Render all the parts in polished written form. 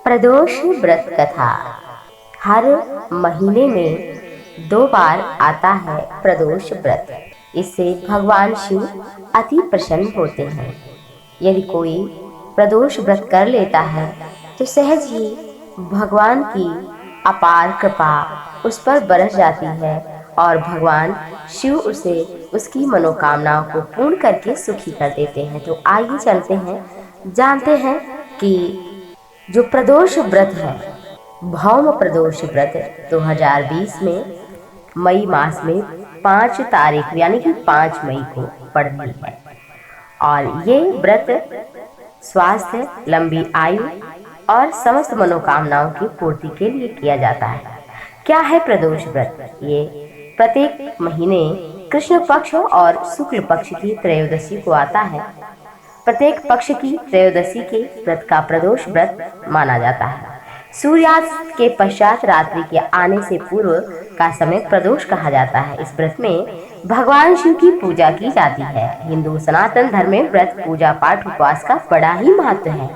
प्रदोष व्रत कथा। हर महीने में 2 बार आता है प्रदोष व्रत। इससे भगवान शिव अति प्रसन्न होते हैं। यदि कोई प्रदोष व्रत कर लेता है तो सहज ही भगवान की अपार कृपा उस पर बरस जाती है और भगवान शिव उसे उसकी मनोकामनाओं को पूर्ण करके सुखी कर देते हैं। तो आइए चलते हैं, जानते हैं कि जो प्रदोष व्रत है, भौम प्रदोष व्रत 2020 में मई मास में 5 तारीख यानी कि 5 मई को पड़ती है। और ये व्रत स्वास्थ्य, लंबी आयु और समस्त मनोकामनाओं की पूर्ति के लिए किया जाता है। क्या है प्रदोष व्रत? ये प्रत्येक महीने कृष्ण पक्ष और शुक्ल पक्ष की त्रयोदशी को आता है। प्रत्येक पक्ष की त्रयोदशी के व्रत का प्रदोष व्रत माना जाता है। सूर्यास्त के पश्चात रात्रि के आने से पूर्व का समय प्रदोष कहा जाता है। इस व्रत में भगवान शिव की पूजा की जाती है। हिंदू सनातन धर्म में व्रत, पूजा पाठ, उपवास का बड़ा ही महत्व है।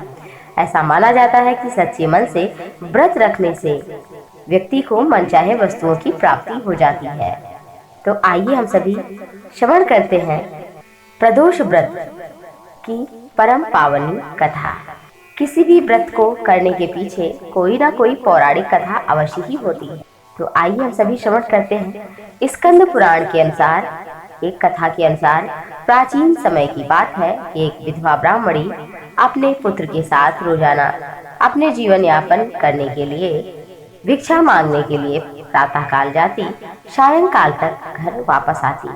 ऐसा माना जाता है कि सच्चे मन से व्रत रखने से व्यक्ति को मनचाहे वस्तुओं की प्राप्ति हो जाती है। तो आइए हम सभी श्रवण करते हैं प्रदोष व्रत की परम पावनी कथा। किसी भी व्रत को करने के पीछे कोई ना कोई पौराणिक कथा अवश्य ही होती है। तो आइए हम सभी श्रवण करते हैं। स्कंद पुराण के अनुसार, एक कथा के अनुसार, प्राचीन समय की बात है कि एक विधवा ब्राह्मणी अपने पुत्र के साथ रोजाना अपने जीवन यापन करने के लिए भिक्षा मांगने के लिए प्रातः काल जाती, सायंकाल तक घर वापस आती।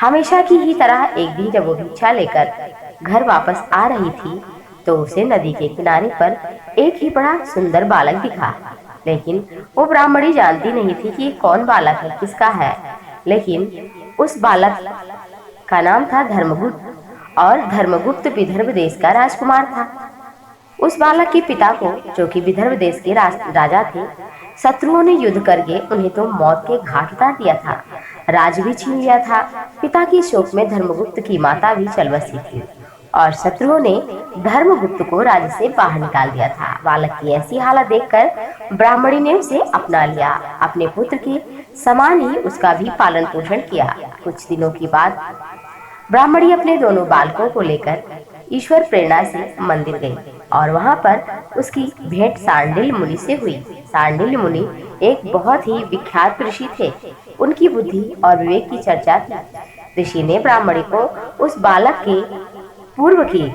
हमेशा की ही तरह एक दिन जब वो भिक्षा लेकर घर वापस आ रही थी तो उसे नदी के किनारे पर एक ही बड़ा सुंदर बालक दिखा। लेकिन वो ब्राह्मणी जानती नहीं थी कि ये कौन बालक है, किसका है। लेकिन उस बालक का नाम था धर्मगुप्त और धर्मगुप्त विदर्भ देश का राजकुमार था। उस बालक के पिता को, जो कि विदर्भ देश के राजा थे, शत्रुओं ने युद्ध करके उन्हें तो मौत के घाट उतार दिया था, राज भी छीन लिया था। पिता के शोक में धर्मगुप्त की माता भी चल बसी थी और शत्रुओं ने धर्मगुप्त को राज्य से बाहर निकाल दिया था। बालक की ऐसी हालत देखकर ब्राह्मणी ने उसे अपना लिया। अपने पुत्र के समान ही उसका भी पालन पोषण किया। कुछ दिनों के बाद ब्राह्मणी अपने दोनों बालकों को लेकर ईश्वर प्रेरणा से मंदिर गई और वहां पर उसकी भेंट सांडिल्य मुनि से हुई। सांडिल्य मुनि एक बहुत ही विख्यात ऋषि थे। उनकी बुद्धि और विवेक की चर्चा थी। ऋषि ने ब्राह्मणी को उस बालक के पूर्व की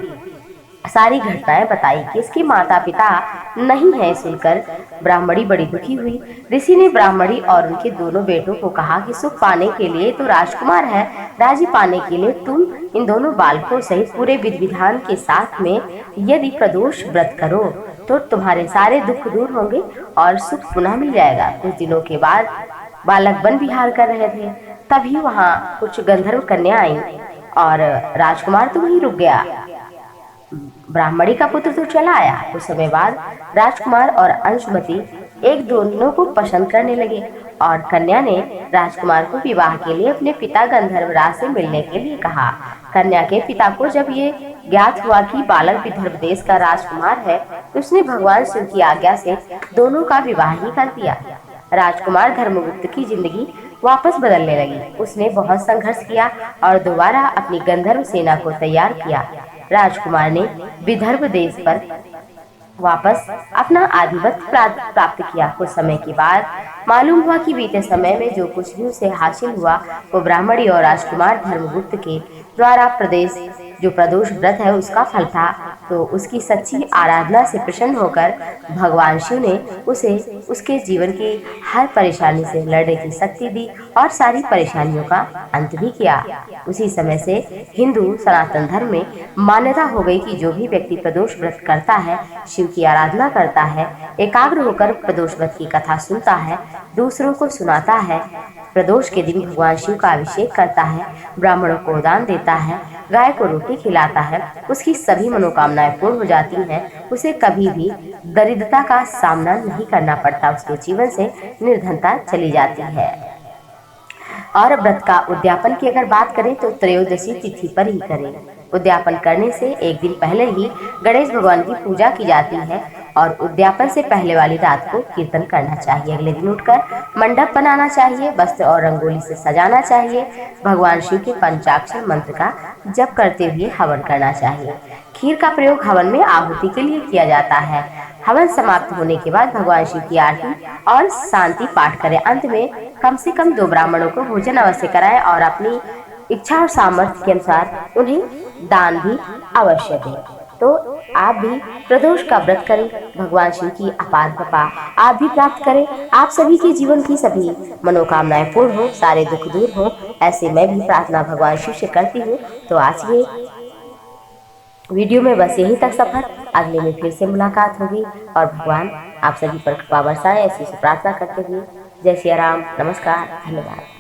सारी घटनाएं बताई कि इसके माता पिता नहीं है। सुनकर ब्राह्मणी बड़ी दुखी हुई। ऋषि ने ब्राह्मणी और उनके दोनों बेटों को कहा कि सुख पाने के लिए तो राजकुमार है, राज्य पाने के लिए तुम इन दोनों बालकों सहित पूरे विधि विधान के साथ में यदि प्रदोष व्रत करो तो तुम्हारे सारे दुख दूर होंगे और सुख पुनः मिल जाएगा। कुछ दिनों के बाद बालक वन विहार कर रहे थे, तभी वहाँ कुछ गंधर्व कन्या आई और राजकुमार तो वहीं रुक गया। ब्राह्मणी का पुत्र तो चला आया। कुछ समय बाद राजकुमार और अंशुमती एक दोनों को पसंद करने लगे और कन्या ने राजकुमार को विवाह के लिए अपने पिता गंधर्वराज से मिलने के लिए कहा। कन्या के पिता को जब ये ज्ञात हुआ कि बालक विदर्भ देश का राजकुमार है तो उसने भगवान शिव की आज्ञा से दोनों का विवाह ही कर दिया। राजकुमार धर्मगुप्त की जिंदगी वापस बदलने लगी। उसने बहुत संघर्ष किया और दोबारा अपनी गंधर्व सेना को तैयार किया। राजकुमार ने विदर्भ देश पर वापस अपना आधिपत्य प्राप्त किया। कुछ समय के बाद मालूम हुआ कि बीते समय में जो कुछ भी उसे हासिल हुआ वो ब्राह्मणी और राजकुमार धर्मगुप्त के द्वारा जो प्रदोष व्रत है उसका फल था। तो उसकी सच्ची आराधना से प्रसन्न होकर भगवान शिव ने उसे उसके जीवन की हर परेशानी से लड़ने की शक्ति दी और सारी परेशानियों का अंत भी किया। उसी समय से हिंदू सनातन धर्म में मान्यता हो गई कि जो भी व्यक्ति प्रदोष व्रत करता है, शिव की आराधना करता है, एकाग्र होकर प्रदोष व्रत की कथा सुनता है, दूसरों को सुनाता है, प्रदोष के दिन भगवान शिव का अभिषेक करता है, ब्राह्मणों को दान देता है, गाय को रोटी खिलाता है, उसकी सभी मनोकामनाएं पूर्ण हो जाती हैं। उसे कभी भी दरिद्रता का सामना नहीं करना पड़ता। उसके जीवन से निर्धनता चली जाती है। और व्रत का उद्यापन की अगर बात करें तो त्रयोदशी तिथि पर ही करें। उद्यापन करने से एक दिन पहले ही गणेश भगवान की पूजा की जाती है और उद्यापन से पहले वाली रात को कीर्तन करना चाहिए। अगले दिन उठकर मंडप बनाना चाहिए, वस्त्र और रंगोली से सजाना चाहिए। भगवान शिव के पंचाक्षर मंत्र का जप करते हुए हवन करना चाहिए। खीर का प्रयोग हवन में आहुति के लिए किया जाता है। हवन समाप्त होने के बाद भगवान शिव की आरती और शांति पाठ करें। अंत में कम से कम 2 ब्राह्मणों को भोजन अवश्य कराएं और अपनी इच्छा और सामर्थ्य के अनुसार उन्हें दान भी अवश्य दें। तो आप भी प्रदोष का व्रत करें, भगवान शिव की अपार कृपा आप भी प्राप्त करें। आप सभी के जीवन की सभी मनोकामनाएं पूर्ण हो, सारे दुख दूर हो, ऐसे मैं भी प्रार्थना भगवान शिव से करती हूँ। तो आज ये वीडियो में बस यहीं तक सफर, अगले में फिर से मुलाकात होगी और भगवान आप सभी पर कृपा बरसाएं, ऐसी प्रार्थना करते हुए जय सिया राम। नमस्कार, धन्यवाद।